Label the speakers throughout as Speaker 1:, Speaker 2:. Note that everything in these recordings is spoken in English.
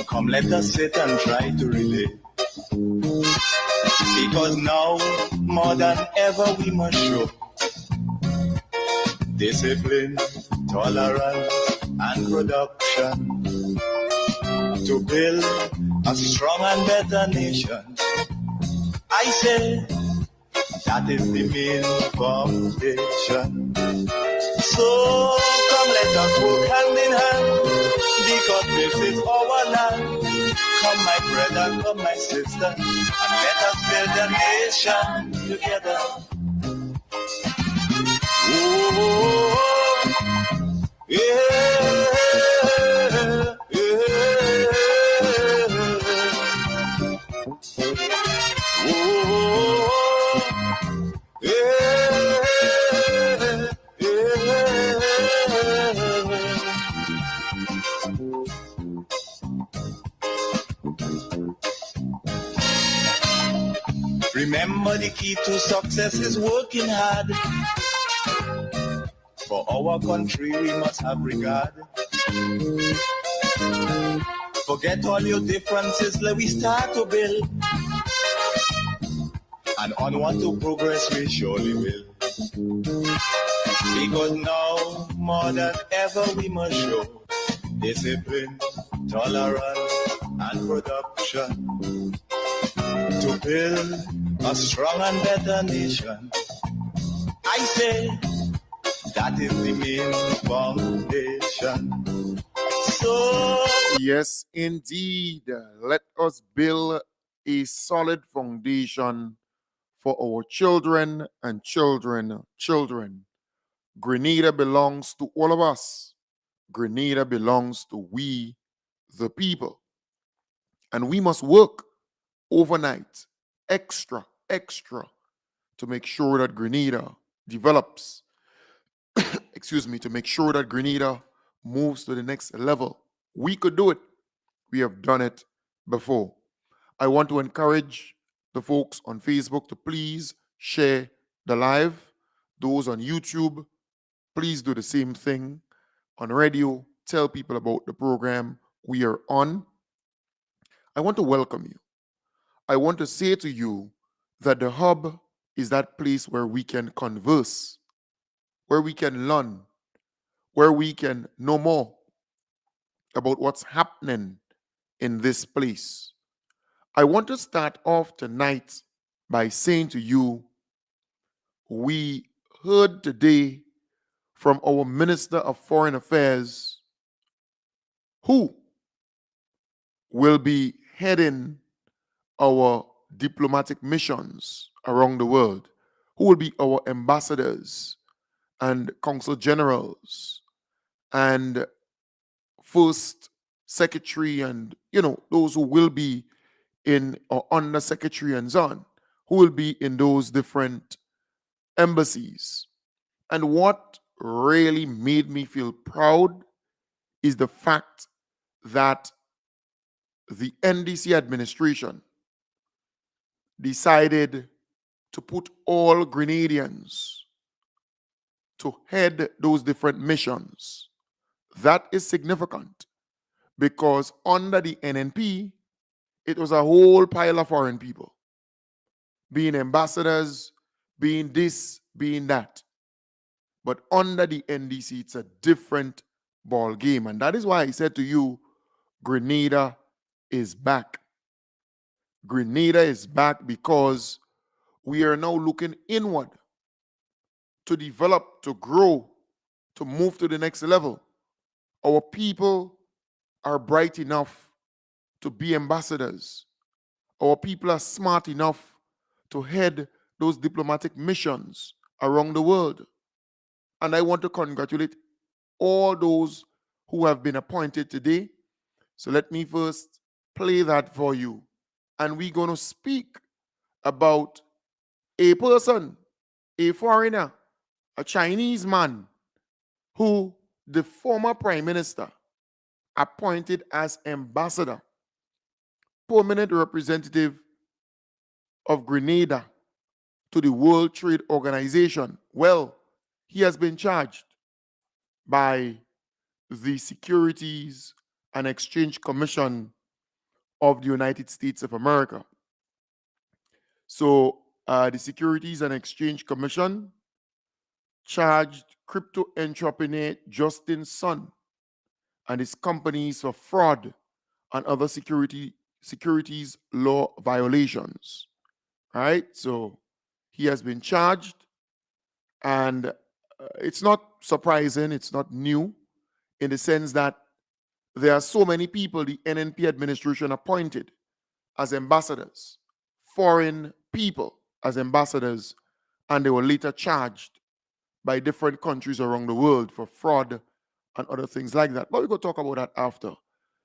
Speaker 1: Come, let us sit and try to relate. Because now, more than ever, we must show discipline, tolerance, and production to build a strong and better nation. I say that is the main foundation. So come, let us work hand in hand, because this is our land. Come, my brother, come, my sister, and let us build a nation together. Oh, yeah, yeah. Oh, yeah, yeah. Remember, the key to success is working hard. For our country, we must have regard. Forget all your differences, let we start to build. And onward to progress we surely will. Because now, more than ever, we must show discipline, tolerance, and production to build a strong and better nation. I say that is the main foundation. So
Speaker 2: yes, indeed, let us build a solid foundation for our children and children. Grenada belongs to all of us. Grenada belongs to we, the people. And we must work overnight, extra, to make sure that Grenada develops. To make sure that Grenada moves to the next level. We could do it. We have done it before. I want to encourage the folks on Facebook to please share the live. Those on YouTube, please do the same thing. On radio, tell people about the program we are on. I want to welcome you. I want to say to you that the hub is that place where we can converse, where we can learn, where we can know more about what's happening in this place. I want to start off tonight by saying to you, we heard today from our Minister of Foreign Affairs, who will be heading our diplomatic missions around the world, who will be our ambassadors and consul generals and first secretary and, those who will be in or under secretary and so on, who will be in those different embassies. And what really made me feel proud is the fact that the NDC administration decided to put all Grenadians to head those different missions. That is significant because under the NNP, it was a whole pile of foreign people being ambassadors, being this, being that. But under the NDC, it's a different ball game. And that is why I said to you, Grenada is back. Grenada is back because we are now looking inward to develop, to grow, to move to the next level. Our people are bright enough to be ambassadors. Our people are smart enough to head those diplomatic missions around the world. And I want to congratulate all those who have been appointed today. So let me first play that for you. And we're going to speak about a person, a foreigner, a Chinese man who the former prime minister appointed as ambassador, permanent representative of Grenada to the World Trade Organization. Well, he has been charged by the Securities and Exchange Commission of the United States of America. So the Securities and Exchange Commission charged crypto entrepreneur Justin Sun and his companies for fraud and other securities law violations. Right? So he has been charged, and it's not surprising, it's not new, in the sense that there are so many people the NNP administration appointed as ambassadors, foreign people as ambassadors, and they were later charged by different countries around the world for fraud and other things like that. But we're going to talk about that after.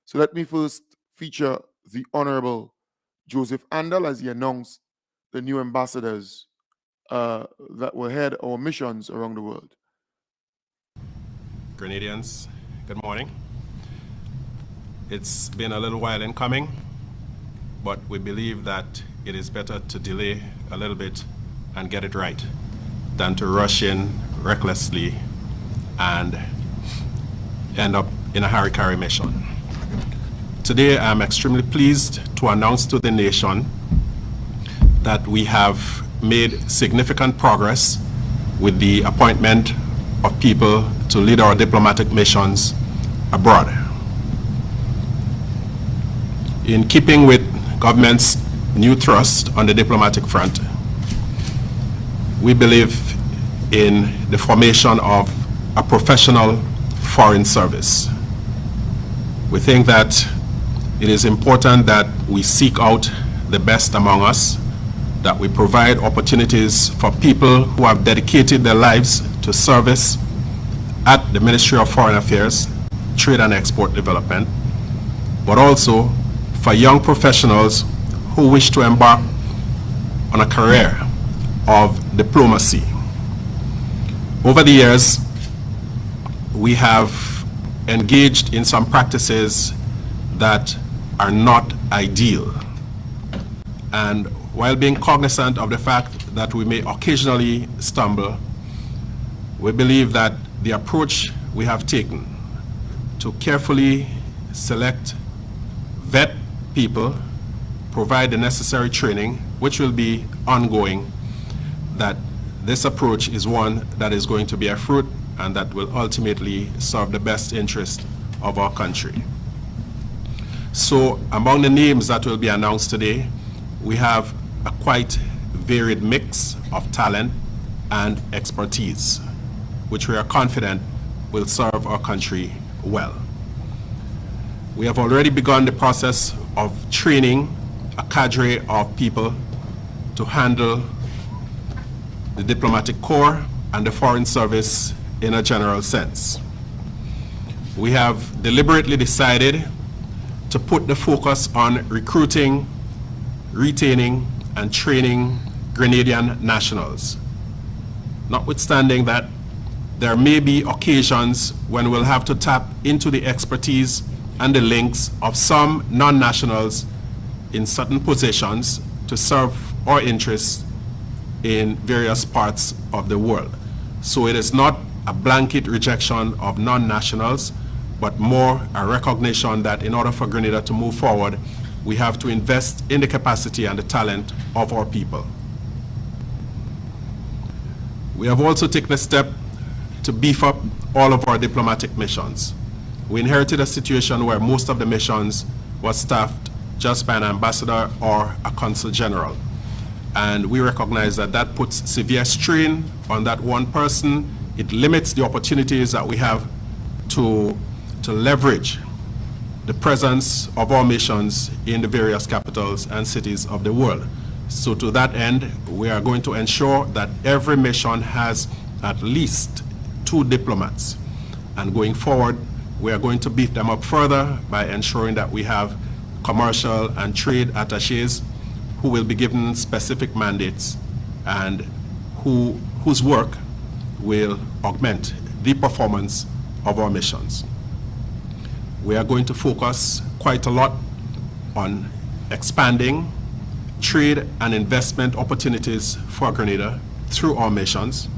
Speaker 2: So let me first feature the Honorable Joseph Andal as he announced the new ambassadors that will head our missions around the world.
Speaker 3: Grenadians, good morning. It's been a little while in coming, but we believe that it is better to delay a little bit and get it right than to rush in recklessly and end up in a hara-kiri mission. Today, I'm extremely pleased to announce to the nation that we have made significant progress with the appointment of people to lead our diplomatic missions abroad. In keeping with government's new thrust on the diplomatic front, we believe in the formation of a professional foreign service. We think that it is important that we seek out the best among us, that we provide opportunities for people who have dedicated their lives to service at the Ministry of Foreign Affairs, Trade and Export Development, but also for young professionals who wish to embark on a career of diplomacy. Over the years, we have engaged in some practices that are not ideal. And while being cognizant of the fact that we may occasionally stumble, we believe that the approach we have taken to carefully select, vet people, provide the necessary training, which will be ongoing, that this approach is one that is going to bear fruit and that will ultimately serve the best interest of our country. So among the names that will be announced today, we have a quite varied mix of talent and expertise, which we are confident will serve our country well. We have already begun the process of training a cadre of people to handle the diplomatic corps and the foreign service in a general sense. We have deliberately decided to put the focus on recruiting, retaining, and training Grenadian nationals. Notwithstanding that, there may be occasions when we'll have to tap into the expertise and the links of some non-nationals in certain positions to serve our interests in various parts of the world. So it is not a blanket rejection of non-nationals, but more a recognition that in order for Grenada to move forward, we have to invest in the capacity and the talent of our people. We have also taken a step to beef up all of our diplomatic missions. We inherited a situation where most of the missions was staffed just by an ambassador or a consul general. And we recognize that that puts severe strain on that one person. It limits the opportunities that we have to leverage the presence of our missions in the various capitals and cities of the world. So to that end, we are going to ensure that every mission has at least 2 diplomats. And going forward, we are going to beef them up further by ensuring that we have commercial and trade attachés who will be given specific mandates and whose work will augment the performance of our missions. We are going to focus quite a lot on expanding trade and investment opportunities for Grenada through our missions.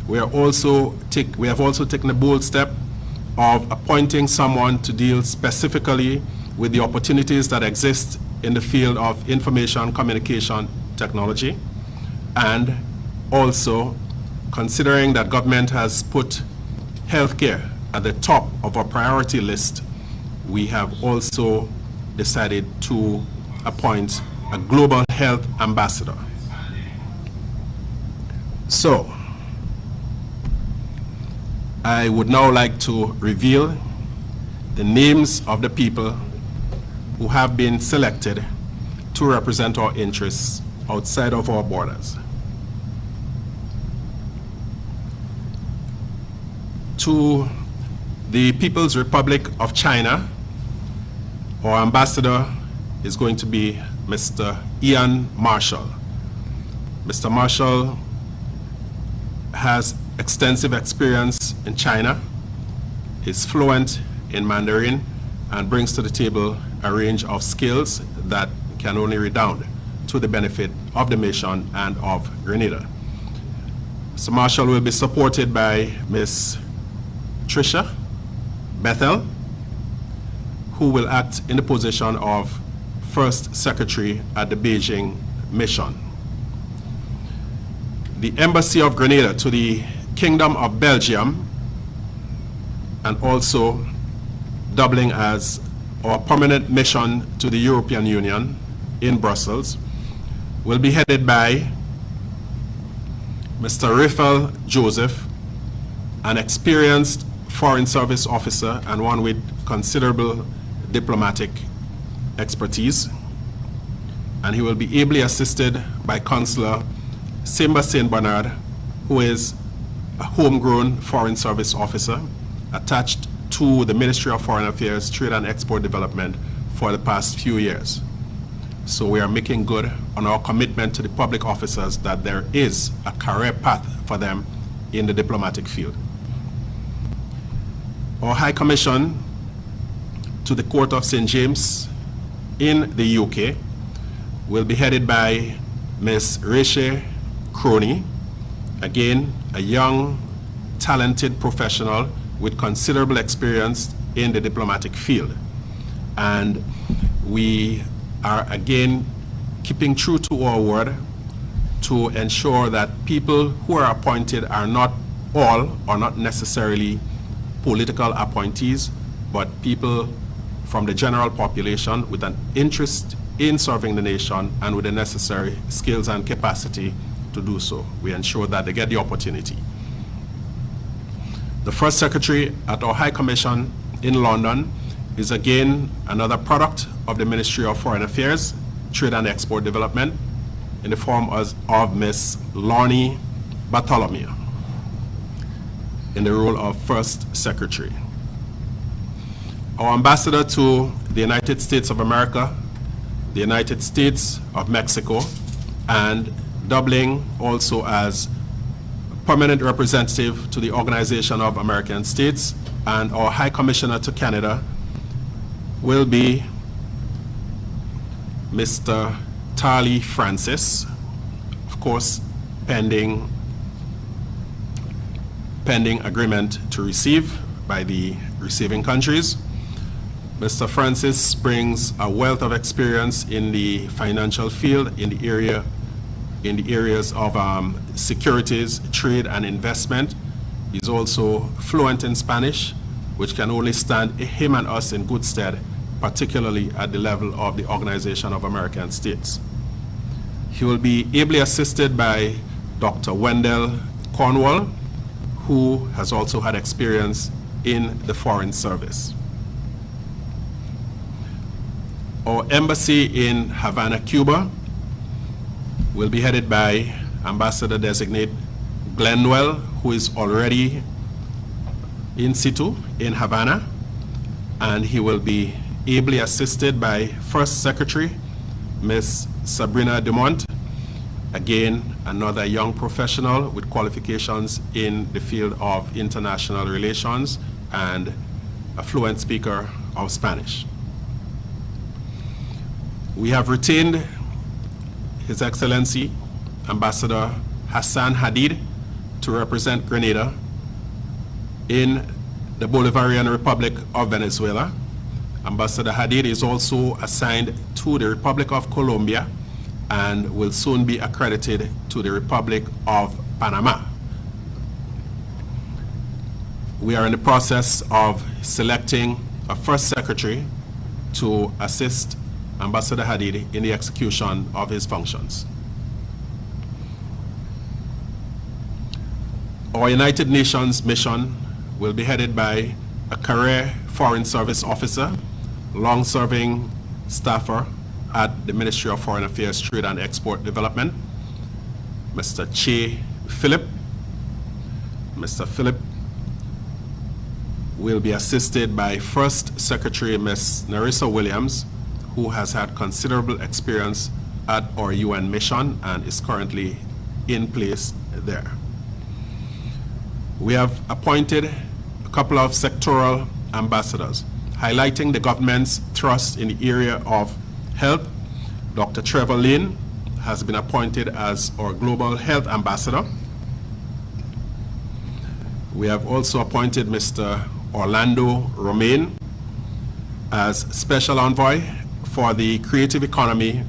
Speaker 3: We have also taken a bold step of appointing someone to deal specifically with the opportunities that exist in the field of information communication technology, and also considering that government has put healthcare at the top of our priority list, we have also decided to appoint a global health ambassador. So, I would now like to reveal the names of the people who have been selected to represent our interests outside of our borders. To the People's Republic of China, our ambassador is going to be Mr. Ian Marshall. Mr. Marshall has extensive experience in China, is fluent in Mandarin, and brings to the table a range of skills that can only redound to the benefit of the nation and of Grenada. Mr. Marshall will be supported by Ms. Trisha Bethel, who will act in the position of First Secretary at the Beijing Mission. The Embassy of Grenada to the Kingdom of Belgium, and also doubling as our permanent mission to the European Union in Brussels, will be headed by Mr. Raphael Joseph, an experienced Foreign Service officer and one with considerable diplomatic expertise, and he will be ably assisted by Consular Simba St. Bernard, who is a homegrown Foreign Service officer attached to the Ministry of Foreign Affairs, Trade and Export Development for the past few years. So we are making good on our commitment to the public officers that there is a career path for them in the diplomatic field. Our High Commission to the Court of St. James in the UK will be headed by Ms. Rachel Croney, again a young, talented professional with considerable experience in the diplomatic field. And we are again keeping true to our word to ensure that people who are appointed are not all or not necessarily political appointees, but people from the general population with an interest in serving the nation and with the necessary skills and capacity to do so. We ensure that they get the opportunity. The First Secretary at our High Commission in London is again another product of the Ministry of Foreign Affairs, Trade and Export Development, in the form of Ms. Lornie Bartholomew in the role of First Secretary. Our ambassador to the United States of America, the United States of Mexico, and doubling also as permanent representative to the Organization of American States, and our High Commissioner to Canada will be Mr. Tarly Francis, of course, pending agreement to receive by the receiving countries. Mr. Francis brings a wealth of experience in the financial field, in the areas of securities, trade, and investment. He's also fluent in Spanish, which can only stand him and us in good stead, particularly at the level of the Organization of American States. He will be ably assisted by Dr. Wendell Cornwall, who has also had experience in the Foreign Service. Our embassy in Havana, Cuba, will be headed by Ambassador-designate Glenn Noel, who is already in situ in Havana, and he will be ably assisted by First Secretary Ms. Sabrina Dumont, again another young professional with qualifications in the field of international relations and a fluent speaker of Spanish. We have retained His Excellency Ambassador Hassan Hadid to represent Grenada in the Bolivarian Republic of Venezuela, Ambassador Hadid is also assigned to the Republic of Colombia and will soon be accredited to the Republic of Panama. We are in the process of selecting a first secretary to assist Ambassador Hadid in the execution of his functions. Our United Nations mission will be headed by a career Foreign Service officer, long-serving staffer at the Ministry of Foreign Affairs, Trade and Export Development, Mr. Che Philip. Mr. Philip will be assisted by First Secretary Ms. Narissa Williams, who has had considerable experience at our UN mission and is currently in place there. We have appointed a couple of sectoral ambassadors, highlighting the government's thrust in the area of health. Dr. Trevor Lane has been appointed as our Global Health Ambassador. We have also appointed Mr. Orlando Romain as Special Envoy for the Creative Economy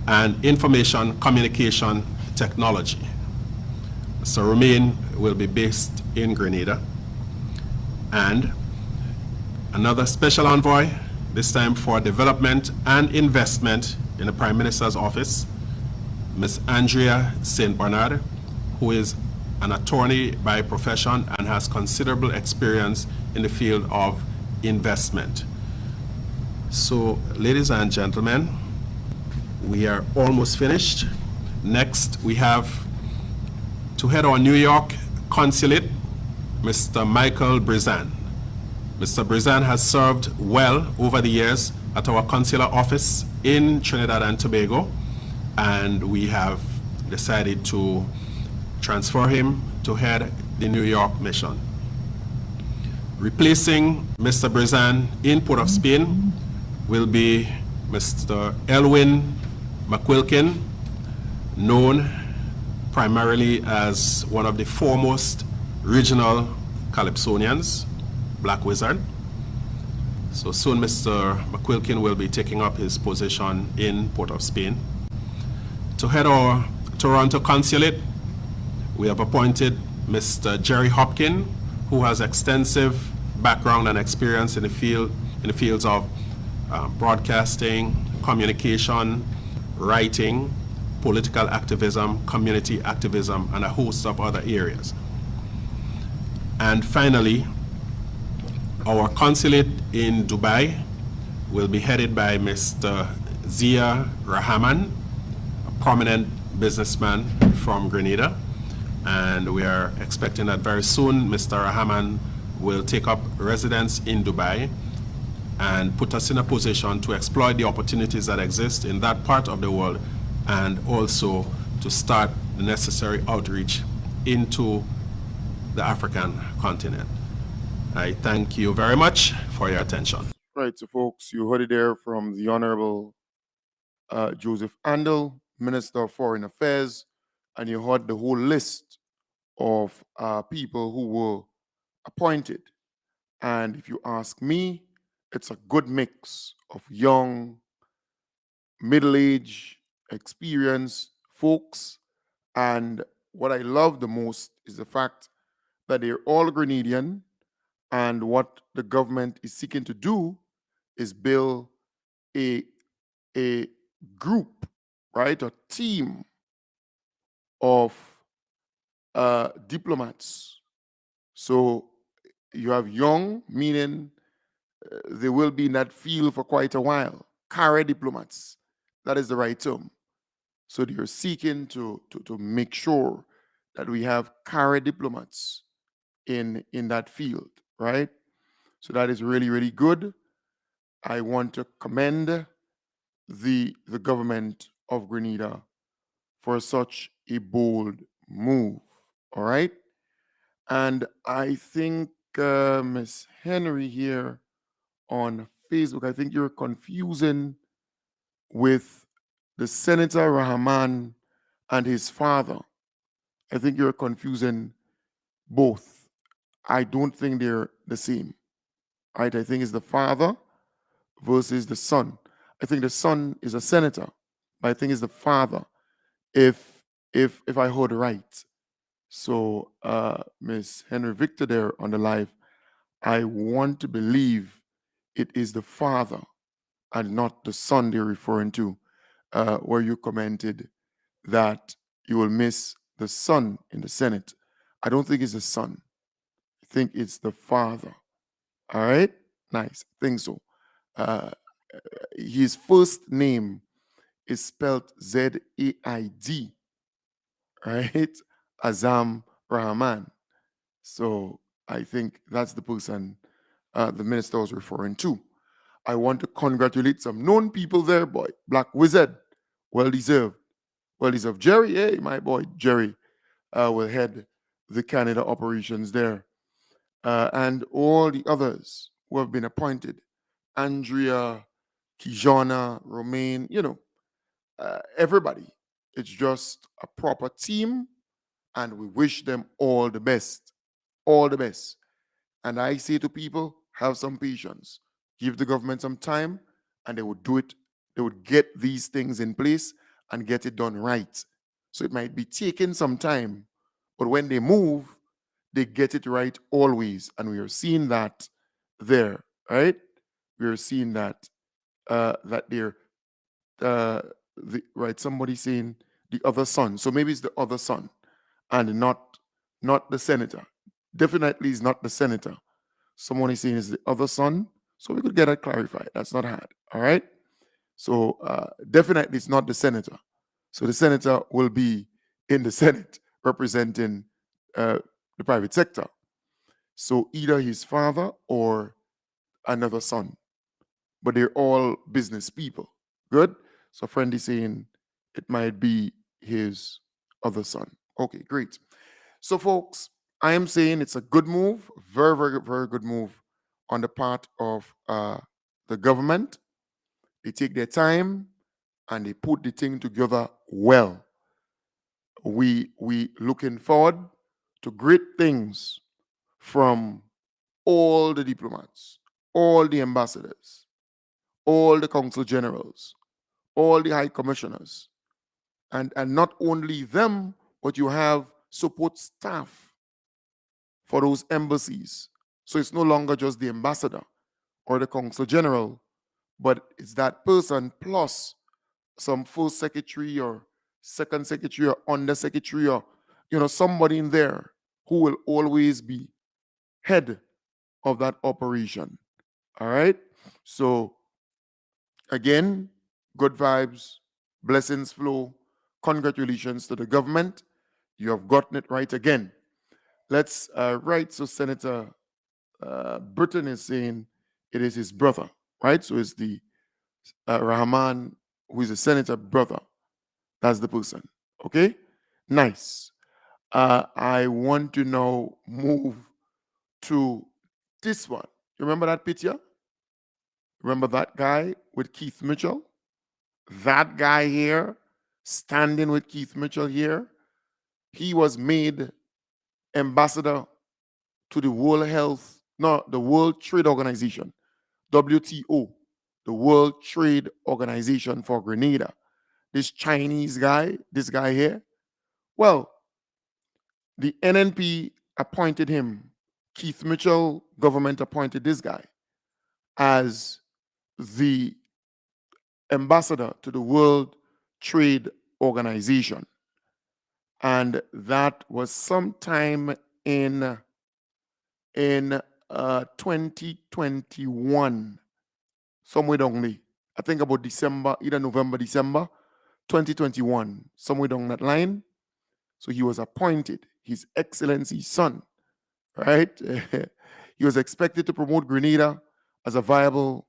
Speaker 3: and Information Communication Technology. Mr. Romain will be based in Grenada. And another Special Envoy, this time for Development and Investment in the Prime Minister's Office, Ms. Andrea St. Bernard, who is an attorney by profession and has considerable experience in the field of investment. So, ladies and gentlemen, we are almost finished. Next, we have to head our New York consulate, Mr. Michael Brizan. Mr. Brizan has served well over the years at our consular office in Trinidad and Tobago, and we have decided to transfer him to head the New York mission. Replacing Mr. Brizan in Port of Spain will be Mr. Elwin McQuilkin, known primarily as one of the foremost regional Calypsonians, Black Wizard. So soon Mr. McQuilkin will be taking up his position in Port of Spain. To head our Toronto consulate, we have appointed Mr. Jerry Hopkin, who has extensive background and experience in the fields of broadcasting, communication, writing, political activism, community activism, and a host of other areas. And finally, our consulate in Dubai will be headed by Mr. Zia Rahman, a prominent businessman from Grenada. And we are expecting that very soon Mr. Rahman will take up residence in Dubai and put us in a position to exploit the opportunities that exist in that part of the world, and also to start the necessary outreach into the African continent. I thank you very much for your attention.
Speaker 2: Right, so folks, you heard it there from the Honorable Joseph Andel, Minister of Foreign Affairs, and you heard the whole list of people who were appointed. And if you ask me, it's a good mix of young, middle-aged, experienced folks. And what I love the most is the fact that they're all Grenadian, and what the government is seeking to do is build a group, right, a team of diplomats. So you have young, meaning they will be in that field for quite a while. Career diplomats, that is the right term. So they're seeking to make sure that we have career diplomats in that field, right? So that is really, really good. I want to commend the government of Grenada for such a bold move, all right? And I think Ms. Henry here on Facebook, I think you're confusing with the Senator Rahman and his father. I think you're confusing both. I don't think they're the same, right? I think it's the father versus the son. I think the son is a senator, but I think it's the father, if if I heard right. So Miss Henry Victor there on the live, I want to believe it is the father and not the son they're referring to, where you commented that you will miss the son in the Senate. I don't think it's the son. I think it's the father. All right? Nice. I think so. Uh, his first name is spelled Zaid, right? Azam Rahman. So I think that's the person the minister was referring to. I want to congratulate some known people there, boy. Black Wizard, well deserved. Well deserved. Jerry, hey, my boy, Jerry will head the Canada operations there. And all the others who have been appointed, Andrea, Kijana, Romaine, everybody. It's just a proper team, and we wish them all the best. All the best. And I say to people, have some patience. Give the government some time, and they would do it. They would get these things in place and get it done right. So it might be taking some time, but when they move, they get it right always. And we are seeing that there, right? We are seeing that that they're right. Somebody saying the other son. So maybe it's the other son, and not the senator. Definitely is not the senator. Someone is saying it's the other son. So we could get that clarified. That's not hard. All right. So definitely it's not the senator. So the senator will be in the Senate representing the private sector. So either his father or another son, but they're all business people. Good. So friend is saying it might be his other son. Okay, great. So folks, I am saying it's a good move, very, very, very good move on the part of the government. They take their time and they put the thing together well. We looking forward to great things from all the diplomats, all the ambassadors, all the consul generals, all the high commissioners, and not only them, but you have support staff for those embassies. So it's no longer just the ambassador or the consul general, but it's that person plus some first secretary or second secretary or under secretary or somebody in there who will always be head of that operation. All right. So again, good vibes, blessings flow. Congratulations to the government. You have gotten it right again. Let's right. So Senator Britton is saying it is his brother, right? So it's the Rahman, who is a senator brother. That's the person. Okay? Nice. I want to now move to this one. You remember that picture? Remember that guy with Keith Mitchell? That guy here, standing with Keith Mitchell here, he was made ambassador to the World Trade Organization, WTO, the World Trade Organization for Grenada. This Chinese guy, this guy here, well, the NNP appointed him. Keith Mitchell government appointed this guy as the ambassador to the World Trade Organization. And that was sometime in 2021, somewhere only. I think about December, either November, December 2021, somewhere down that line. So he was appointed, His Excellency's son, right? He was expected to promote Grenada as a viable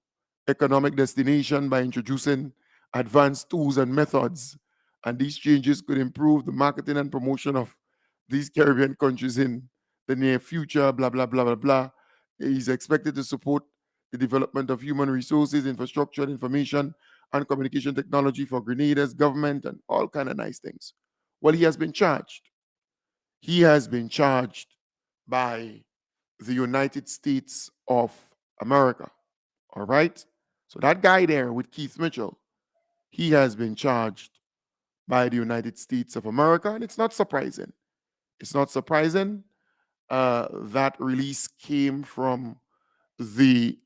Speaker 2: economic destination by introducing advanced tools and methods. And these changes could improve the marketing and promotion of these Caribbean countries in the near future, blah, blah, blah, blah, blah. He's expected to support the development of human resources, infrastructure, information, and communication technology for Grenada's government and all kind of nice things. Well, he has been charged. He has been charged by the United States of America. All right? So that guy there with Keith Mitchell, he has been charged by the United States of America, and it's not surprising. It's not surprising. That release came from the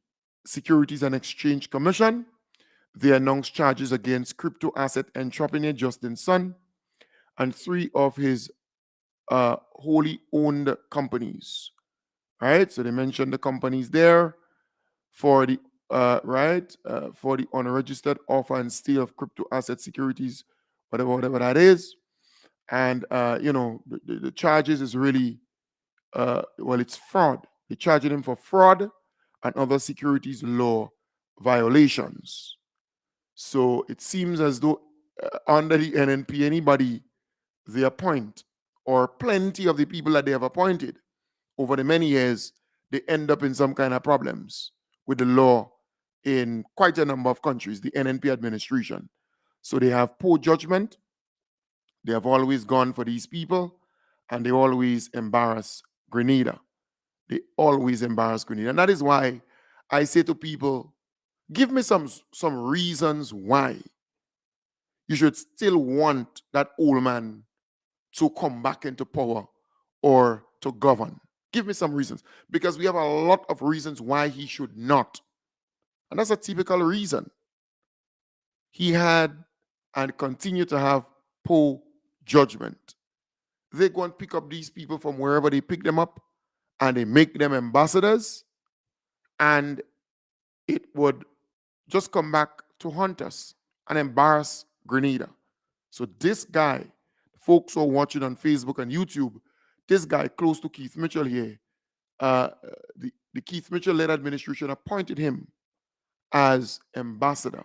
Speaker 2: Securities and Exchange Commission. They announced charges against crypto asset entrepreneur Justin Sun and 3 of his wholly owned companies. Right? So they mentioned the companies there for the for the unregistered offer and sale of crypto asset securities, whatever that is. And the charges is really it's fraud. They're charging him for fraud and other securities law violations. So it seems as though under the NNP, anybody they appoint, or plenty of the people that they have appointed over the many years, they end up in some kind of problems with the law in quite a number of countries, the NNP administration. So they have poor judgment. They have always gone for these people, and they always embarrass Grenada. They always embarrass Grenada. And that is why I say to people, give me some reasons why you should still want that old man to come back into power or to govern. Give me some reasons. Because we have a lot of reasons why he should not. And that's a typical reason. He had and continue to have poor judgment. They go and pick up these people from wherever they pick them up, and they make them ambassadors, and it would just come back to haunt us and embarrass Grenada. So this guy, folks who are watching on Facebook and YouTube, this guy close to Keith Mitchell here, the Keith Mitchell-led administration appointed him as ambassador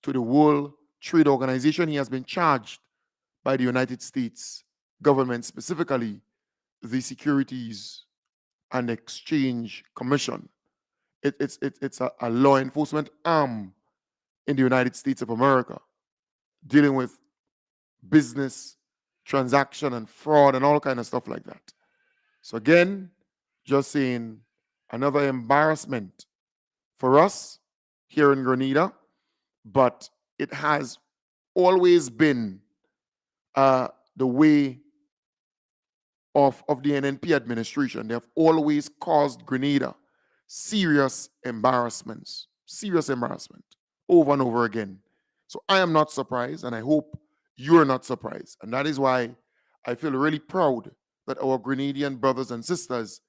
Speaker 2: to the World Trade Organization. He has been charged by the United States government, specifically the Securities and Exchange Commission. It's a law enforcement arm in the United States of America dealing with business transaction and fraud and all kind of stuff like that. So again, just saying, another embarrassment for us here in Grenada, but it has always been the way of the NNP administration. They have always caused Grenada serious embarrassment over and over again. So I am not surprised, and I hope you're not surprised. And that is why I feel really proud that our Grenadian brothers and sisters,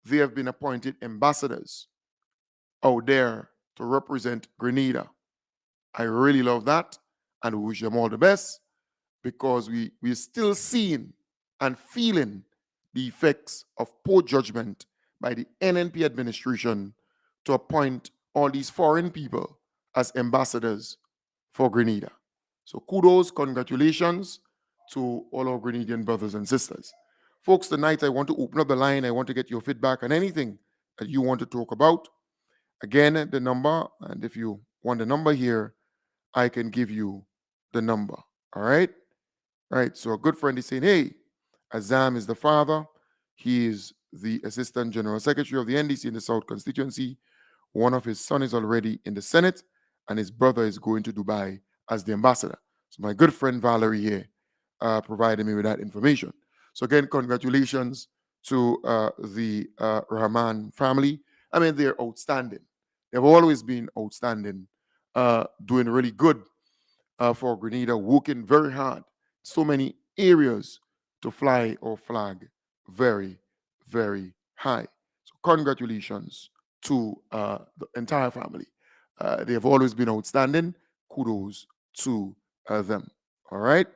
Speaker 2: they have been appointed ambassadors out there to represent Grenada. I really love that, and we wish them all the best, because we're still seeing and feeling the effects of poor judgment by the NNP administration to appoint all these foreign people as ambassadors for Grenada. So kudos, congratulations to all our Grenadian brothers and sisters. Folks, tonight I want to open up the line. I want to get your feedback on anything that you want to talk about. Again, the number, and if you want the number here, I can give you the number. All right? All right, so a good friend is saying, hey, Azam is the father. He is the Assistant General Secretary of the NDC in the South Constituency. One of his sons is already in the Senate, and his brother is going to Dubai as the ambassador. So my good friend Valerie here provided me with that information. So again, congratulations to the Rahman family. I mean, they're outstanding. They've always been outstanding, doing really good for Grenada, working very hard. So many areas to fly our flag very, very high. So congratulations to the entire family. They have always been outstanding. Kudos to them. All right.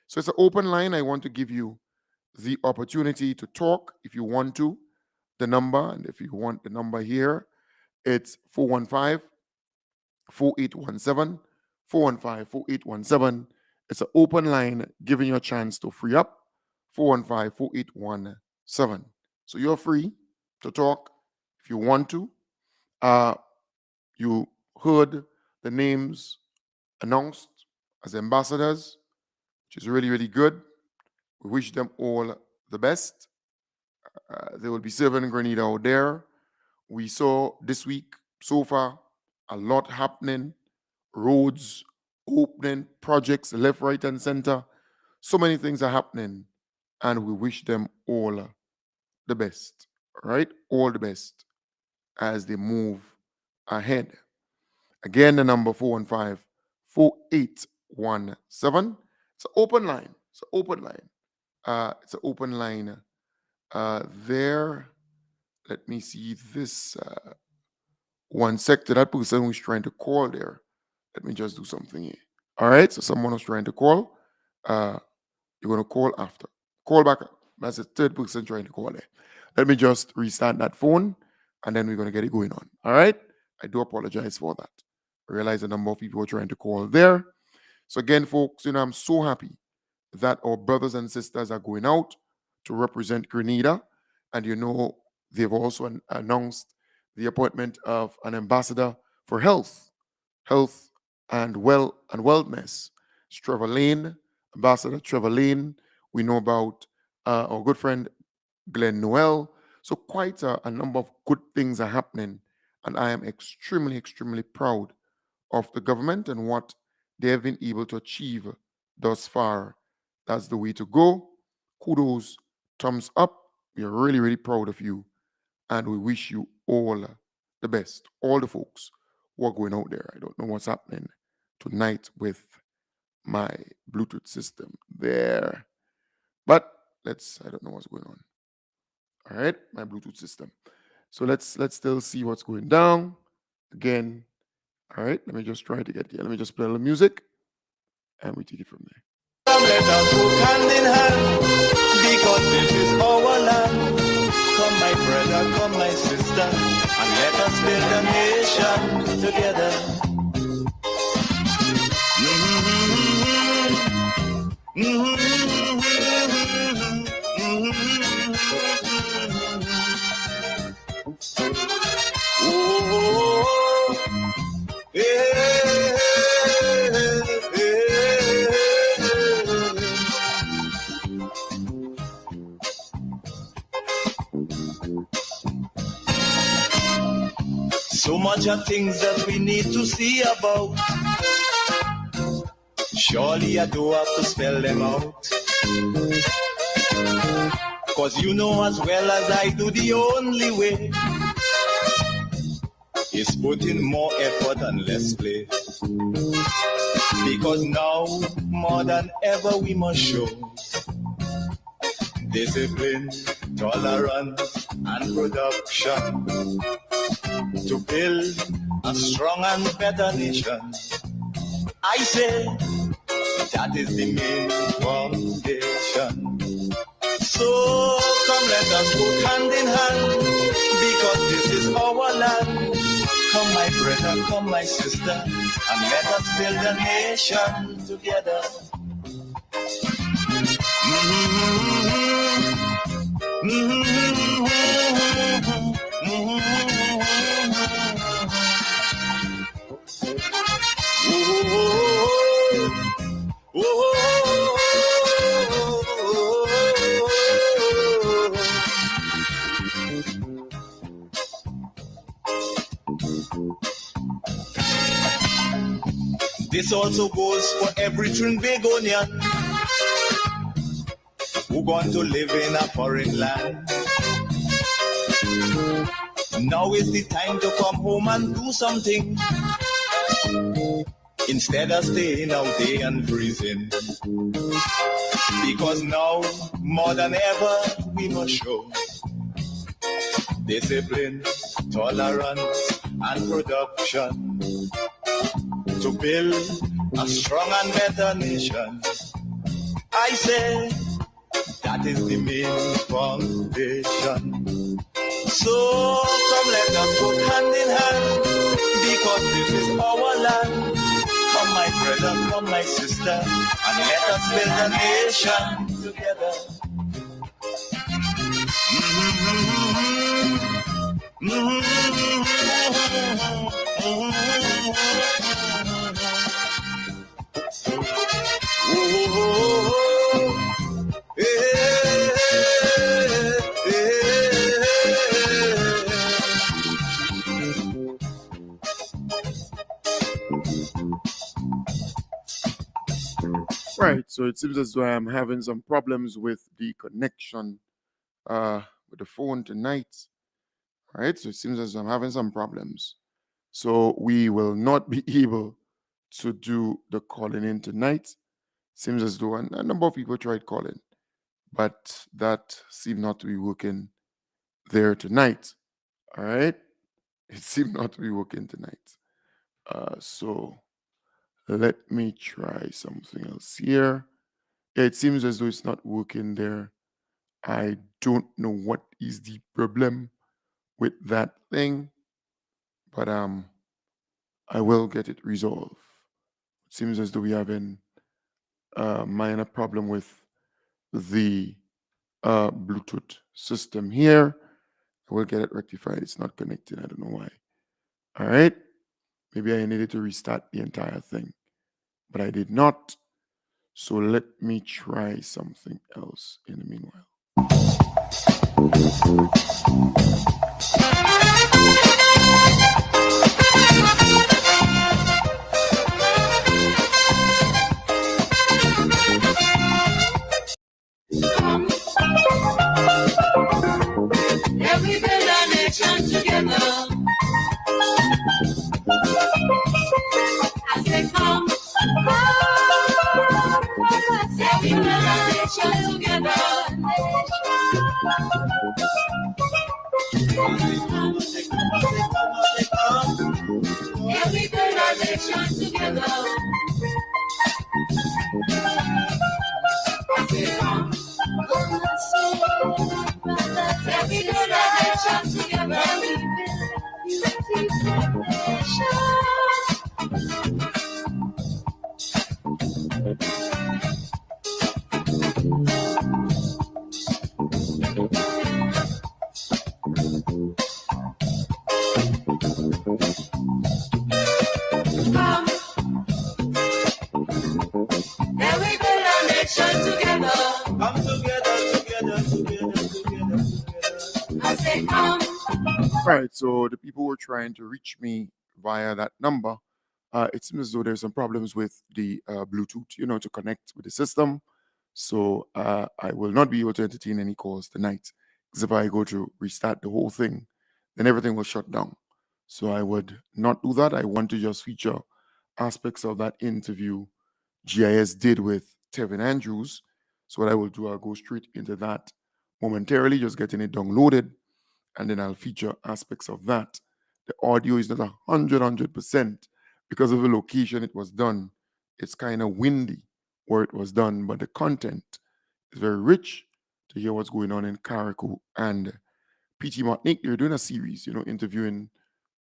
Speaker 2: So it's an open line. I want to give you the opportunity to talk if you want to. The number, and if you want the number here, it's 415-4817, 415-4817. It's an open line giving you a chance to free up. 415-4817. So you're free to talk if you want to. You heard the names announced as ambassadors, which is really, really good. We wish them all the best. They will be serving Grenada out there. We saw this week, so far, A lot happening, roads opening, projects left, right, and center. So many things are happening, and we wish them all the best, right? All the best as they move ahead. Again, the number 415-4817. It's an open line. It's an open line. It's an open line there. Let me see this one sec to that person who's trying to call there. Let me just do something here. All right, so someone was trying to call. You're going to call after. Call back up. That's the third person trying to call there. Let me just restart that phone, and then we're going to get it going on. All right? I do apologize for that. I realize a number of people are trying to call there. So again, folks, I'm so happy that our brothers and sisters are going out to represent Grenada. And they've also announced the appointment of an ambassador for health and wellness. It's Trevor Lane, Ambassador Trevor Lane. We know about our good friend Glenn Noel. So quite a number of good things are happening. And I am extremely, extremely proud of the government and what they have been able to achieve thus far. That's the way to go. Kudos, thumbs up. We are really, really proud of you. And we wish you all the best. All the folks who are going out there. I don't know what's happening tonight with my Bluetooth system there. But I don't know what's going on. All right, my Bluetooth system. So let's still see what's going down. Again, all right, let me just try to get here. Let me just play a little music and we take it from there.
Speaker 1: Come, let us walk hand in hand, because this is our land. Come, my brother, come, my sister, and let us build a nation together. So much of things that we need to see about. Surely I do have to spell them out. Cause you know as well as I do, the only way is put in more effort and less play. Because now, more than ever, we must show discipline, tolerance, and production to build a strong and better nation. I say that is the main foundation. So come, let us go hand in hand, because this is our land. Come, my brother, come, my sister, and let us build a nation together. This also goes for every Trinbagonian who going to live in a foreign land. Now is the time to come home and do something, instead of staying out there and freezing. Because now, more than ever, we must show discipline, tolerance, and production to build a strong and better nation. I say that is the main foundation. So come, let us go hand in hand, because this is our land. Come, my brother, come, my sister, and let us build a nation together.
Speaker 2: Right, so it seems as though I'm having some problems with the connection with the phone tonight. All right, so it seems as though I'm having some problems. So we will not be able to do the calling in tonight. Seems as though a number of people tried calling, but that seemed not to be working there tonight. All right, it seemed not to be working tonight. So let me try something else here. Yeah, it seems as though it's not working there. I don't know what is the problem with that thing, but I will get it resolved. It seems as though we have a minor problem with the Bluetooth system here. I will get it rectified. It's not connecting. I don't know why. All right. Maybe I needed to restart the entire thing, but I did not. So let me try something else in the meanwhile.
Speaker 1: Yeah, we build our nation together. I say come, yeah, we build our nation together. Yeah, we build our nation together. I say come, yeah, we build our nation together. Come, yeah, we build our nation together. Come together. I say come.
Speaker 2: Right. So the people were trying to reach me via that number. It seems as though there's some problems with the Bluetooth, to connect with the system. So I will not be able to entertain any calls tonight. Because if I go to restart the whole thing, then everything will shut down. So I would not do that. I want to just feature aspects of that interview GIS did with Tevin Andrews. So what I will do, I'll go straight into that momentarily, just getting it downloaded, and then I'll feature aspects of that. The audio is not 100% because of the location it was done. It's kind of windy where it was done, but the content is very rich to hear what's going on in Carriacou and PT Martinique. They're doing a series, interviewing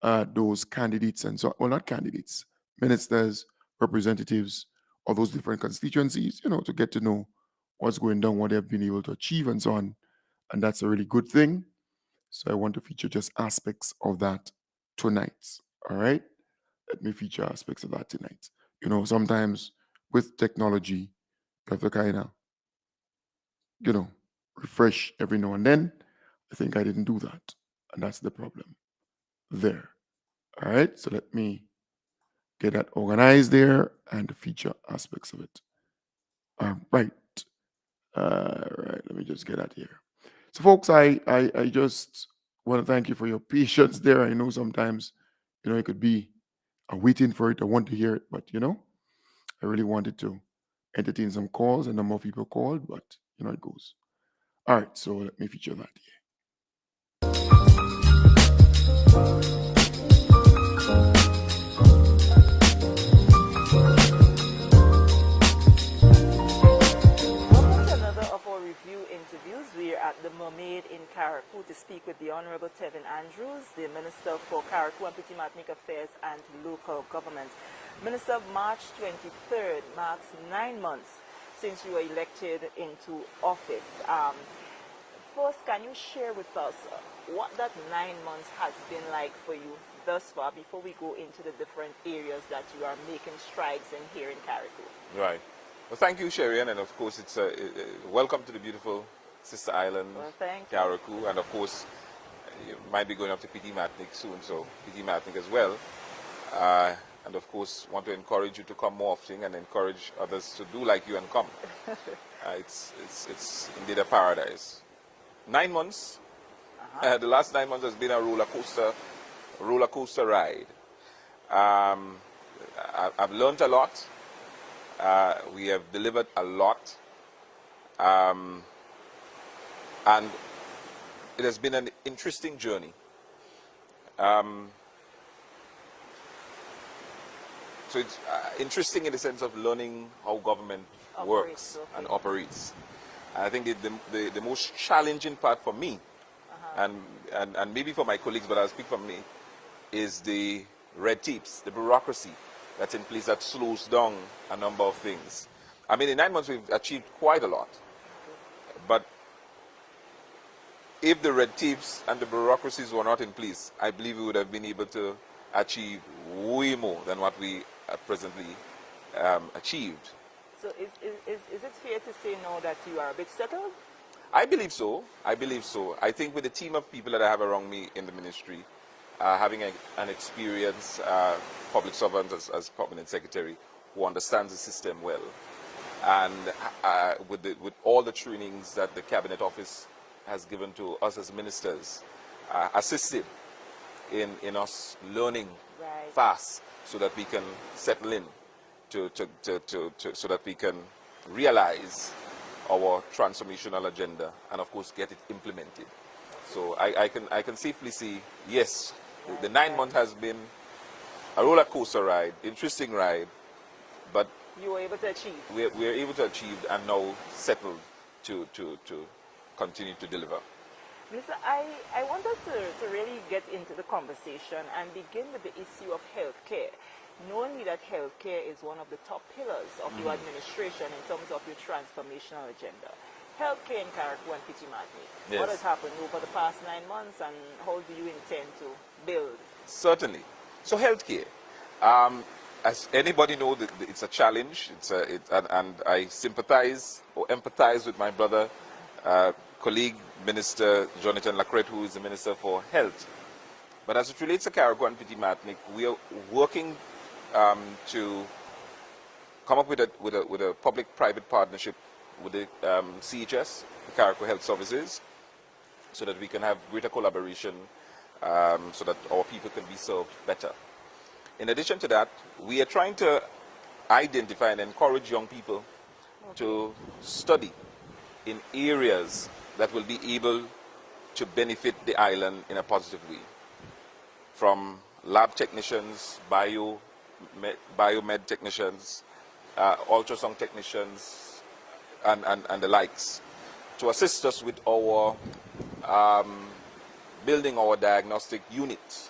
Speaker 2: those candidates and so, well, not candidates, ministers, representatives of those different constituencies, to get to know what's going down, what they've been able to achieve, and so on. And that's a really good thing. So I want to feature just aspects of that tonight. All right. Let me feature aspects of that tonight. Sometimes with technology, you have to kind of, refresh every now and then. I think I didn't do that. And that's the problem there. All right. So let me get that organized there and feature aspects of it. All right. Right. Let me just get that here. So, folks, I just want to thank you for your patience there. I know sometimes, it could be waiting for it. I want to hear it, but I really wanted to entertain some calls, and no more people called, but it goes. All right, so let me feature that here.
Speaker 4: Review interviews. We are at the Mermaid in Carriacou to speak with the Honorable Tevin Andrews, the Minister for Carriacou and Petit Martinique Affairs and Local Government. Minister, March 23rd marks 9 months since you were elected into office. First, can you share with us what that 9 months has been like for you thus far before we go into the different areas that you are making strides in here in Carriacou?
Speaker 5: Right. Well, thank you, Sherian, and of course, it's welcome to the beautiful sister island, Carriacou, and of course, you might be going up to PT Martinique soon, so PT Martinique as well. and of course want to encourage you to come more often and encourage others to do like you and come. It's indeed a paradise. 9 months. The last 9 months has been a roller coaster ride. I've learned a lot. We have delivered a lot. And it has been an interesting journey. So it's interesting in the sense of learning how government works and operates. I think the most challenging part for me, and maybe for my colleagues, but I'll speak for me, is the red tapes, the bureaucracy that's in place that slows down a number of things. I mean, in 9 months we've achieved quite a lot, but if the red tapes and the bureaucracies were not in place, I believe we would have been able to achieve way more than what we presently achieved.
Speaker 4: So is it fair to say now that you are a bit settled?
Speaker 5: I believe so. I believe so. I think with the team of people that I have around me in the ministry, having an experienced public servant as permanent secretary who understands the system well, and with all the trainings that the Cabinet Office has given to us as ministers, assisted in us learning fast so that we can settle in, so that we can realize our transformational agenda and of course get it implemented. So I can safely say, yes, the 9 months has been a roller coaster ride, interesting ride, but
Speaker 4: you were able to achieve.
Speaker 5: We're able to achieve and now settled to continue to deliver.
Speaker 4: Minister, I want us to really get into the conversation and begin with the issue of healthcare. Knowing that healthcare is one of the top pillars of your administration in terms of your transformational agenda. Healthcare in Carriacou and Petit-Martinique. Yes. What has happened over the past 9 months and how do you intend to build?
Speaker 5: Certainly. So healthcare, as anybody knows, it's a challenge. And I sympathize or empathize with my brother, colleague, Minister Jonathan Lacrette, who is the Minister for Health. But as it relates to Carriacou and Petit-Martinique, we are working to come up with a public-private partnership with the CHS, the Carriacou Health Services, so that we can have greater collaboration, so that our people can be served better. In addition to that, we are trying to identify and encourage young people to study in areas that will be able to benefit the island in a positive way. From lab technicians, biomed technicians, ultrasound technicians, and the likes, to assist us with our building our diagnostic units.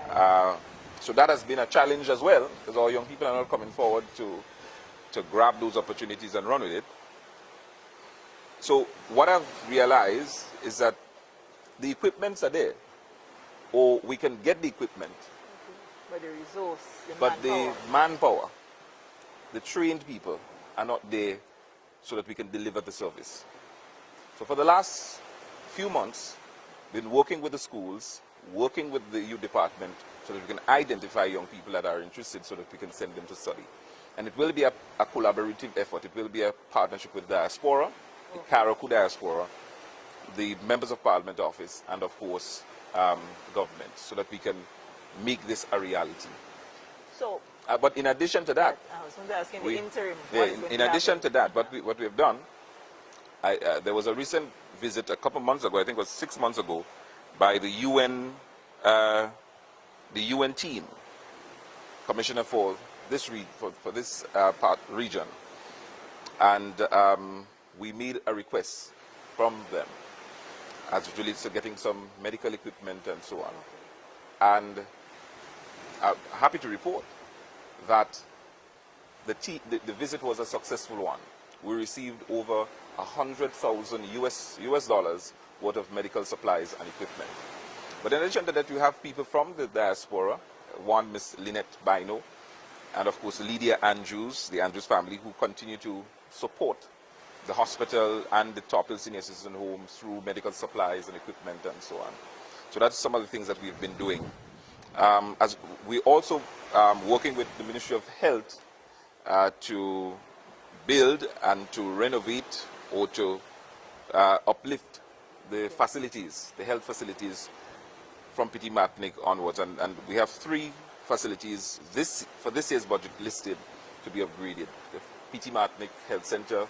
Speaker 4: Right.
Speaker 5: So that has been a challenge as well, because our young people are not coming forward to grab those opportunities and run with it. So what I've realized is that the equipments are there, or we can get the equipment,
Speaker 4: but the resource,
Speaker 5: the manpower, the trained people are not there so that we can deliver the service. So for the last few months, we've been working with the schools, working with the youth department, so that we can identify young people that are interested so that we can send them to study. And it will be a collaborative effort. It will be a partnership with diaspora, the Carriacou diaspora, the members of Parliament office, and of course, government, so that we can make this a reality.
Speaker 4: So,
Speaker 5: but in addition to that,
Speaker 4: I was going to ask in the interim.
Speaker 5: In addition to that, what we have done, there was a recent visit a couple months ago, I think it was 6 months ago, by the UN team, Commissioner for this region, and we made a request from them as it relates to getting some medical equipment and so on. And I'm happy to report that the visit was a successful one. We received over $100,000 US dollars worth of medical supplies and equipment. But in addition to that, you have people from the diaspora, one Miss Lynette Bino, and of course Lydia Andrews, the Andrews family, who continue to support the hospital and the Top Hill Senior Citizen Home through medical supplies and equipment and so on. So that's some of the things that we've been doing. As we also working with the Ministry of Health to build and to renovate or to uplift the facilities, the health facilities from Petit Martinique onwards. And we have 3 facilities for this year's budget listed to be upgraded. The Petit Martinique Health Center,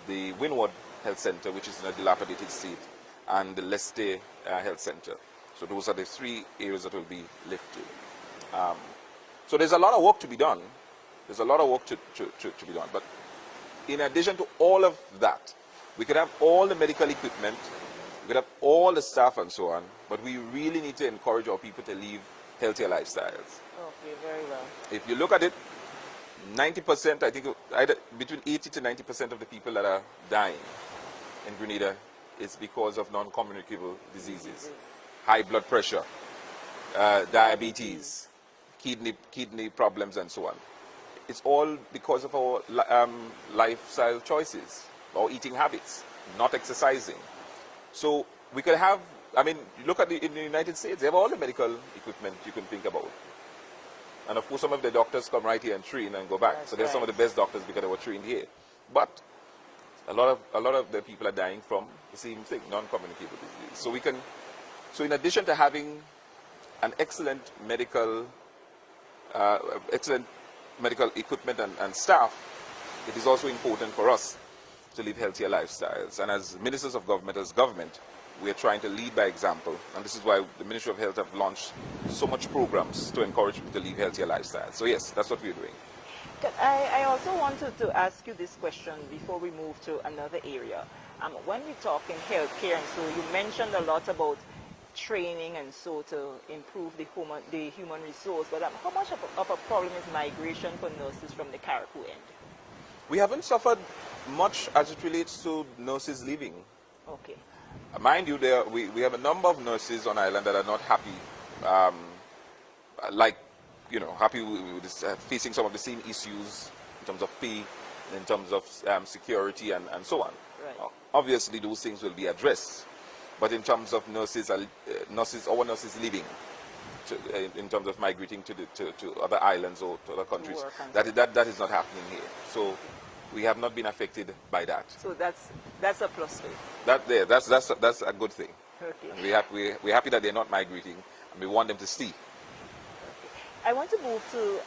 Speaker 5: the Windward Health Center, which is in a dilapidated state, and the Leste Health Center. So those are the 3 areas that will be lifted. So there's a lot of work to be done. There's a lot of work to be done. But in addition to all of that, we could have all the medical equipment, we could have all the staff and so on, but we really need to encourage our people to live healthier lifestyles.
Speaker 4: Okay, very well.
Speaker 5: If you look at it, 90%, I think either between 80 to 90% of the people that are dying in Grenada is because of non-communicable diseases. High blood pressure, diabetes, kidney problems and so on. It's all because of our lifestyle choices, our eating habits, not exercising. So we could have, I mean, look at in the United States, they have all the medical equipment you can think about. And of course, some of the doctors come right here and train and go back.
Speaker 4: That's
Speaker 5: so they're some of the best doctors because they were trained here. But a lot of the people are dying from the same thing, non-communicable disease. So in addition to having an excellent medical equipment and staff, it is also important for us to live healthier lifestyles. And as ministers of government, as government, we are trying to lead by example. And this is why the Ministry of Health have launched so much programs to encourage people to live healthier lifestyles. So yes, that's what we're doing.
Speaker 4: I also wanted to ask you this question before we move to another area. When we talk in healthcare, and so you mentioned a lot about training and so to improve the human resource, but how much of a problem is migration for nurses from the Carriacou end?
Speaker 5: We haven't suffered much as it relates to nurses leaving.
Speaker 4: Okay.
Speaker 5: Mind you, we have a number of nurses on island that are not happy, happy with this, facing some of the same issues in terms of pay, in terms of security and so on.
Speaker 4: Right.
Speaker 5: Obviously, those things will be addressed. But in terms of our nurses leaving, in terms of migrating to other islands or to other countries, that is not happening here. So we have not been affected by that.
Speaker 4: So that's a plus for you.
Speaker 5: That's a good thing.
Speaker 4: Okay.
Speaker 5: And we're happy that they're not migrating, and we want them to stay.
Speaker 4: I want to move to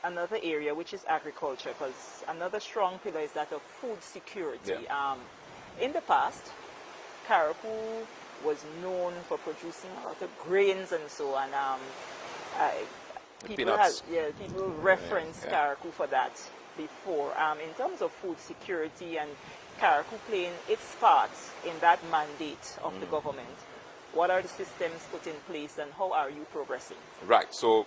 Speaker 4: another area, which is agriculture, because another strong pillar is that of food security.
Speaker 5: Yeah.
Speaker 4: In the past, Carriacou was known for producing a lot of grains and so on. People reference Carriacou for that before. In terms of food security and Carriacou playing its part in that mandate of the government, what are the systems put in place and how are you progressing?
Speaker 5: Right. So,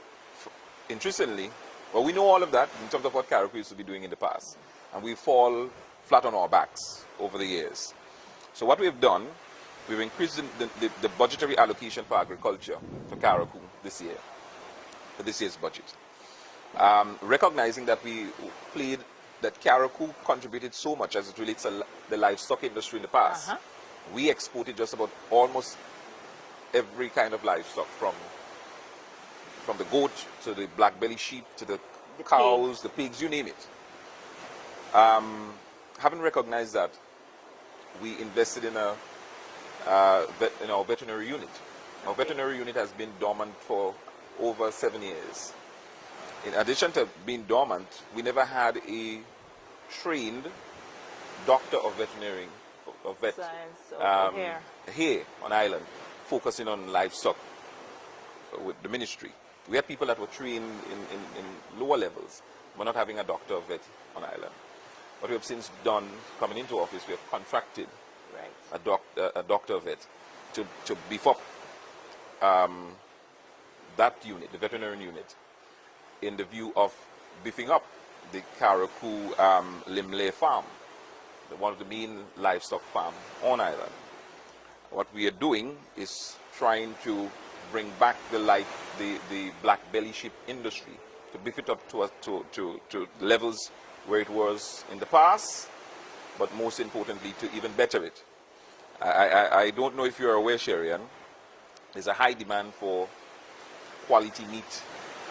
Speaker 5: interestingly, well, we know all of that in terms of what Carriacou used to be doing in the past, and we fall flat on our backs over the years. So what we've done, we've increased the budgetary allocation for agriculture for Carriacou this year, for this year's budget. Recognizing that that Carriacou contributed so much as it relates to the livestock industry in the past. We exported just about almost every kind of livestock, from the goat to the black belly sheep to the cows, the pigs, you name it. Having recognized that, we invested in our veterinary unit. Our veterinary unit has been dormant for over 7 years. In addition to being dormant, we never had a trained doctor of veterinary, of vet, here on island, focusing on livestock with the ministry. We had people that were trained in lower levels, but not having a doctor of vet on island. What we have since done, coming into office, we have contracted a doctor of vet to beef up that unit, the veterinary unit, in the view of beefing up the Carriacou Limley farm, one of the main livestock farm on island. What we are doing is trying to bring back the black belly sheep industry, to beef it up to levels where it was in the past, but most importantly to even better it. I don't know if you're aware, Sherian, there's a high demand for quality meat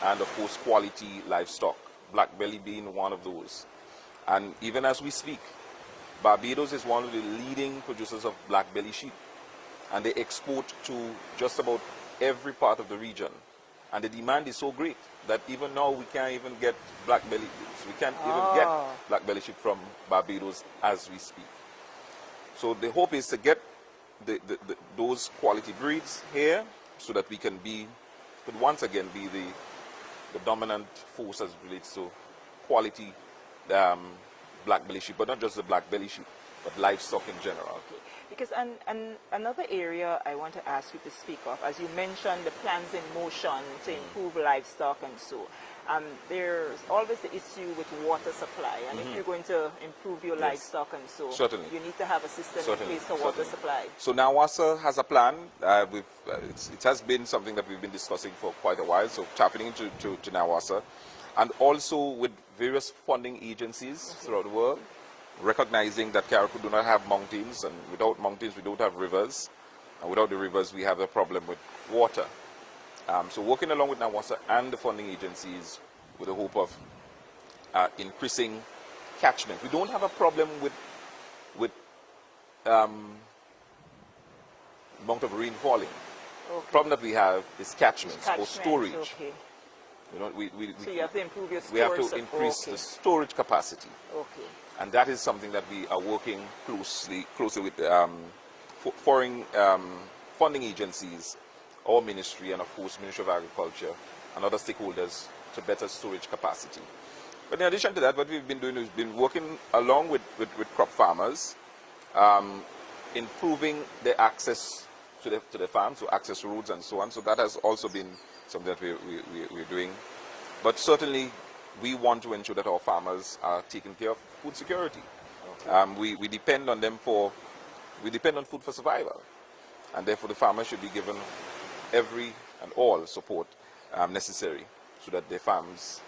Speaker 5: and, of course, quality livestock, black belly being one of those. And even as we speak, Barbados is one of the leading producers of black belly sheep, and they export to just about every part of the region. And the demand is so great that even now we can't even get black belly. We can't even get black belly sheep from Barbados as we speak. So the hope is to get those quality breeds here so that we could once again be the dominant force as it relates to quality black belly sheep, but not just the black belly sheep, but livestock in general.
Speaker 4: Okay. Because another area I want to ask you to speak of, as you mentioned, the plans in motion to improve livestock and so, there's always the issue with water supply. And if you're going to improve your livestock and so,
Speaker 5: certainly,
Speaker 4: you need to have a system in place for water supply.
Speaker 5: So NAWASA has a plan. It has been something that we've been discussing for quite a while, so tapping into NAWASA, and also with various funding agencies throughout the world, recognizing that Carriacou do not have mountains, and without mountains we don't have rivers, and without the rivers we have a problem with water. So working along with NAWASA and the funding agencies with the hope of increasing catchment. We don't have a problem with amount of rain falling.
Speaker 4: Okay.
Speaker 5: The problem that we have is catchments or storage.
Speaker 4: Okay.
Speaker 5: You know,
Speaker 4: so you have to improve your storage.
Speaker 5: We have to increase the storage capacity.
Speaker 4: Okay.
Speaker 5: And that is something that we are working closely with foreign funding agencies, our ministry, and of course Ministry of Agriculture and other stakeholders to better storage capacity. But in addition to that, what we've been doing is been working along with crop farmers, improving their access to the farms, so access roads and so on. So that has also been something that we're doing. But certainly we want to ensure that our farmers are taken care of food security. Okay. We depend on them food for survival, and therefore the farmers should be given every and all support necessary so that their farms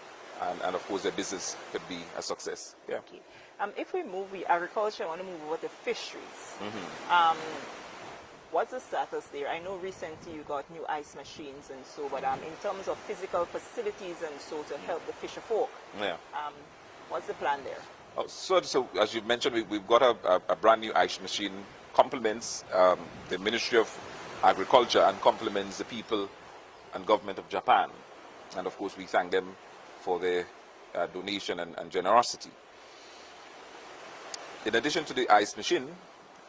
Speaker 5: and of course their business could be a success. Yeah.
Speaker 4: Okay. If we move agriculture, I want to move over to fisheries. What's the status there? I know recently you got new ice machines and so, but in terms of physical facilities and so to help the fisher folk, what's the plan there?
Speaker 5: Oh, so as you mentioned, we've got a brand new ice machine, complements the Ministry of Agriculture and complements the people and government of Japan. And of course we thank them for their donation and generosity. In addition to the ice machine,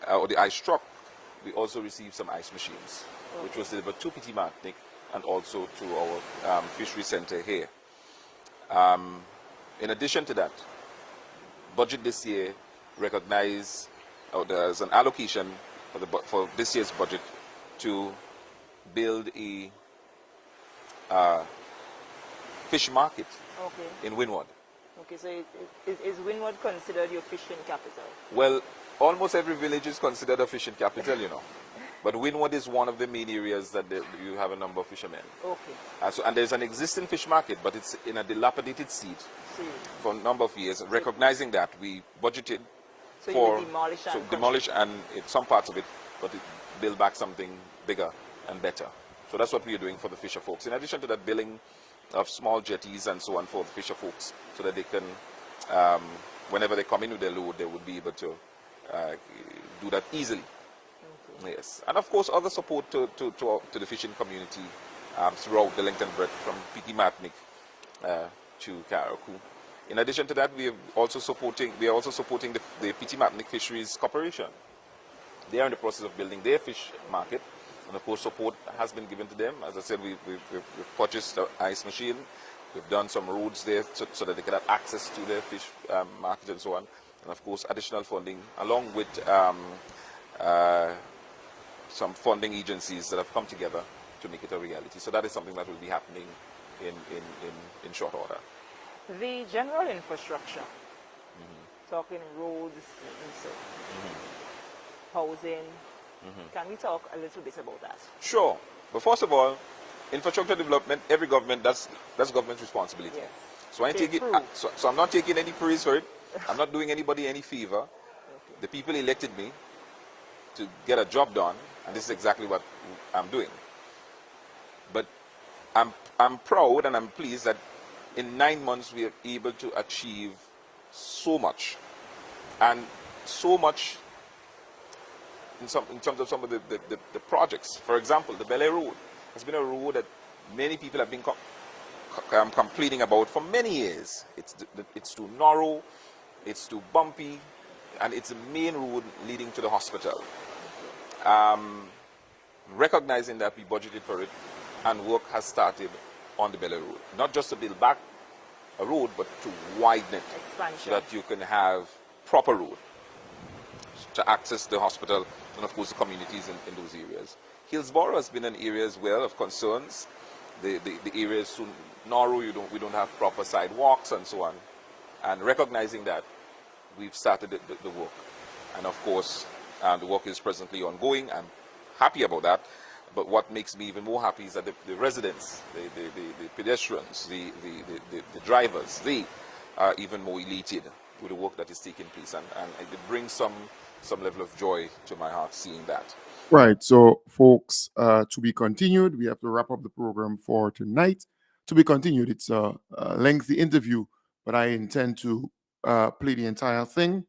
Speaker 5: or the ice truck, we also received some ice machines, which was delivered to Petit Martinique and also to our fishery center here. In addition to that, budget this year recognized, there's an allocation for this year's budget to build a fish market in Windward.
Speaker 4: Okay, so is Windward considered your fishing capital?
Speaker 5: Well, almost every village is considered a fishing capital, you know. But Windward is one of the main areas that you have a number of fishermen. Okay. And there's an existing fish market, but it's in a dilapidated state for a number of years. Recognizing that, we budgeted for demolish and some parts of it, but build back something bigger and better. So that's what we are doing for the fisher folks. In addition to that, building of small jetties and so on for the fisher folks, so that they can, whenever they come in with their load, they would be able to do that easily. Okay. Yes, and of course other support to the fishing community throughout the length and breadth from Petit Martinique to Carriacou. In addition to that, we are also supporting the Petit Martinique Fisheries Corporation. They are in the process of building their fish market, and of course support has been given to them. As I said, we've purchased an ice machine. We've done some roads there so that they can have access to their fish market and so on. And of course additional funding, along with some funding agencies that have come together to make it a reality. So that is something that will be happening in short order.
Speaker 4: The general infrastructure, talking roads and so, housing, can we talk a little bit about that?
Speaker 5: Sure. But first of all, infrastructure development, every government, that's government's responsibility.
Speaker 4: Yes.
Speaker 5: So I take it, so I'm not taking any praise for it. I'm not doing anybody any favor. Okay. The people elected me to get a job done, and this is exactly what I'm doing. But I'm I'm proud and I'm pleased that in 9 months we are able to achieve so much, and so much in terms of some of the projects. For example, the Bel Air Road has been a road that many people have been complaining about for many years. It's too narrow, it's too bumpy, and it's the main road leading to the hospital. Recognizing that, we budgeted for it, and work has started on the Bel Air Road. Not just to build back a road, but to widen it,
Speaker 4: Expansion.
Speaker 5: so that you can have proper road to access the hospital and of course the communities in those areas. Hillsborough has been an area as well of concerns. The area is too narrow, we don't have proper sidewalks and so on. And recognizing that, we've started the work. And of course, the work is presently ongoing. I'm happy about that. But what makes me even more happy is that the residents, the pedestrians, the drivers, they are even more elated with the work that is taking place. And it brings some level of joy to my heart seeing that.
Speaker 2: Right. So, folks, to be continued. We have to wrap up the program for tonight. To be continued. It's a lengthy interview, but I intend to play the entire thing.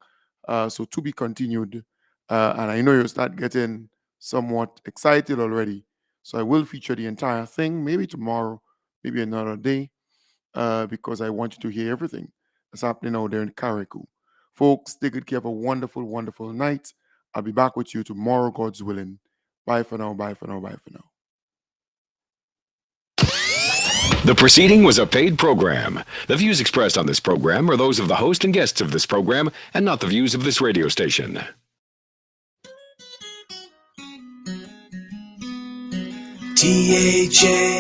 Speaker 2: So, to be continued. And I know you'll start getting somewhat excited already. So, I will feature the entire thing, maybe tomorrow, maybe another day, because I want you to hear everything that's happening out there in Carriacou. Folks, take good care. Have a wonderful, wonderful night. I'll be back with you tomorrow, God's willing. Bye for now, bye for now, bye for now.
Speaker 6: The proceeding was a paid program. The views expressed on this program are those of the host and guests of this program and not the views of this radio station.
Speaker 7: THA